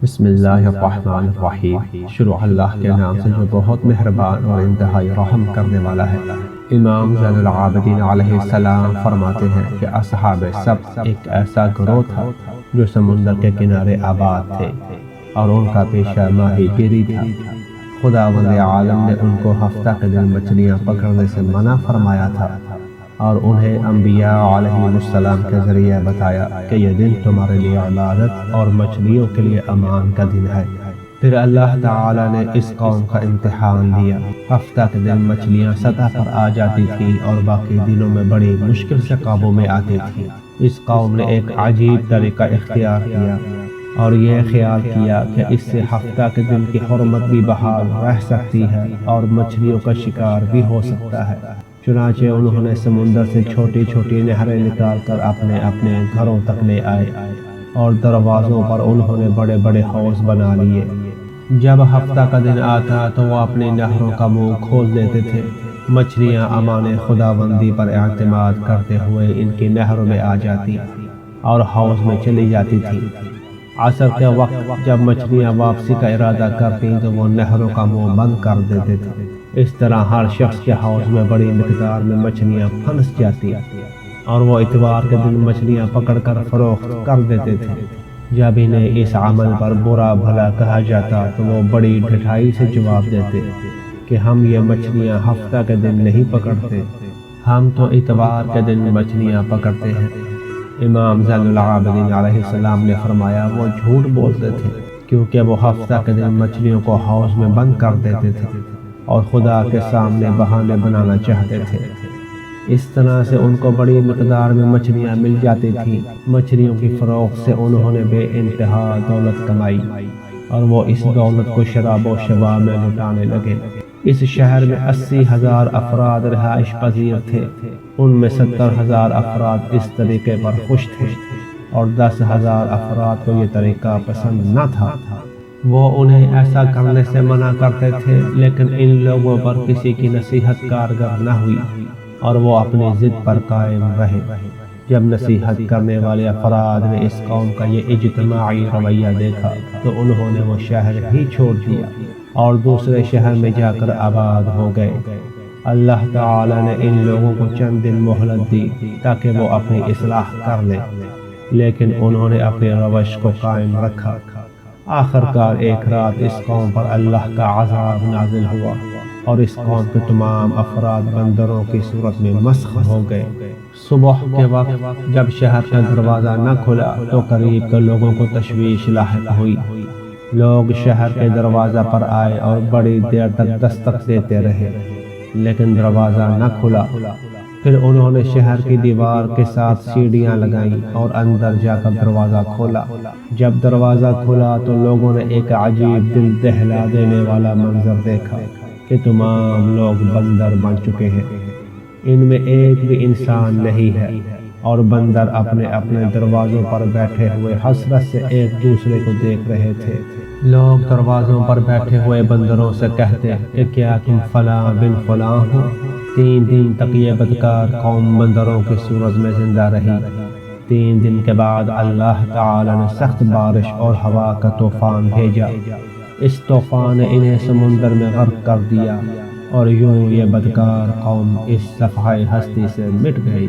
بسم اللہ الرحمن الرحیم۔ شروع اللہ کے نام سے جو بہت مہربان اور انتہائی رحم کرنے والا ہے۔ امام زین العابدین علیہ السلام فرماتے ہیں کہ اصحاب سبت ایک ایسا گروہ تھا جو سمندر کے کنارے آباد تھے اور ان کا پیشہ ماہی گیری تھا۔ خداوند عالم نے ان کو ہفتہ کے دن مچھلیاں پکڑنے سے منع فرمایا تھا اور انہیں انبیاء علیہ السلام کے ذریعے بتایا کہ یہ دن تمہارے لیے عبادت اور مچھلیوں کے لیے امان کا دن ہے۔ پھر اللہ تعالی نے اس قوم کا امتحان لیا۔ ہفتہ کے دن مچھلیاں سطح پر آ جاتی تھیں اور باقی دنوں میں بڑی مشکل سے قابو میں آتی تھیں۔ اس قوم نے ایک عجیب طریقہ اختیار کیا اور یہ خیال کیا کہ اس سے ہفتہ کے دن کی حرمت بھی بحال رہ سکتی ہے اور مچھلیوں کا شکار بھی ہو سکتا ہے۔ چنانچہ انہوں نے سمندر سے چھوٹی چھوٹی نہریں نکال کر اپنے اپنے گھروں تک لے آئے اور دروازوں پر انہوں نے بڑے بڑے حوض بنا لیے۔ جب ہفتہ کا دن آتا تو وہ اپنی نہروں کا منہ کھول دیتے تھے۔ مچھلیاں امان خداوندی پر اعتماد کرتے ہوئے ان کی نہروں میں آ جاتی اور حوض میں چلی جاتی تھی۔ عصر کے وقت جب مچھلیاں واپسی کا ارادہ کرتی تو وہ نہروں کا منہ بند کر دیتے تھے۔ اس طرح ہر شخص کے حوض میں بڑی مقدار میں مچھلیاں پھنس جاتی اور وہ اتوار کے دن مچھلیاں پکڑ کر فروخت کر دیتے تھے۔ جب انہیں اس عمل پر برا بھلا کہا جاتا تو وہ بڑی ڈھٹائی سے جواب دیتے کہ ہم یہ مچھلیاں ہفتہ کے دن نہیں پکڑتے، ہم تو اتوار کے دن مچھلیاں پکڑتے ہیں۔ امام زین العابدین علیہ السلام نے فرمایا وہ جھوٹ بولتے تھے کیونکہ وہ ہفتہ کے دن مچھلیوں کو حوض میں بند کر دیتے تھے اور خدا کے سامنے بہانے بنانا چاہتے تھے۔ اس طرح سے ان کو بڑی مقدار میں مچھلیاں مل جاتی تھیں۔ مچھلیوں کی فروخت سے انہوں نے بے انتہا دولت کمائی اور وہ اس دولت کو شراب و شباب میں لٹانے لگے۔ اس شہر میں 80,000 افراد رہائش پذیر تھے۔ ان میں 70,000 افراد اس طریقے پر خوش تھے اور 10,000 افراد کو یہ طریقہ پسند نہ تھا۔ وہ انہیں ایسا کرنے سے منع کرتے تھے لیکن ان لوگوں پر کسی کی نصیحت کارگر نہ ہوئی اور وہ اپنی ضد پر قائم رہے۔ جب نصیحت کرنے والے افراد نے اس قوم کا یہ اجتماعی رویہ دیکھا تو انہوں نے وہ شہر ہی چھوڑ دیا اور دوسرے شہر میں جا کر آباد ہو گئے۔ اللہ تعالی نے ان لوگوں کو چند دن مہلت دی تاکہ وہ اپنی اصلاح کر لیں، لیکن انہوں نے اپنے روش کو قائم رکھا۔ آخرکار ایک رات اس قوم پر اللہ کا عذاب نازل ہوا اور اس قوم کے تمام افراد بندروں کی صورت میں مسخ ہو گئے۔ صبح کے وقت جب شہر کا دروازہ نہ کھلا تو قریب کے لوگوں کو تشویش لاحق ہوئی۔ لوگ شہر کے دروازہ پر آئے اور بڑی دیر تک دستک دیتے رہے لیکن دروازہ نہ کھلا۔ پھر انہوں نے شہر کی دیوار کے ساتھ سیڑھیاں لگائیں اور اندر جا کر دروازہ کھولا۔ جب دروازہ کھلا تو لوگوں نے ایک عجیب دل دہلا دینے والا منظر دیکھا کہ تمام لوگ بندر بن چکے ہیں، ان میں ایک بھی انسان نہیں ہے اور بندر اپنے اپنے دروازوں پر بیٹھے ہوئے حسرت سے ایک دوسرے کو دیکھ رہے تھے۔ لوگ دروازوں پر بیٹھے ہوئے بندروں سے کہتے کہ کیا تم فلاں بن فلاں ہو؟ 3 دن تک یہ بدکار قوم بندروں کی صورت میں زندہ رہی۔ 3 دن کے بعد اللہ تعالی نے سخت بارش اور ہوا کا طوفان بھیجا۔ اس طوفان نے انہیں سمندر میں غرق کر دیا اور یوں یہ بدکار قوم اس صفحۂ ہستی سے مٹ گئی۔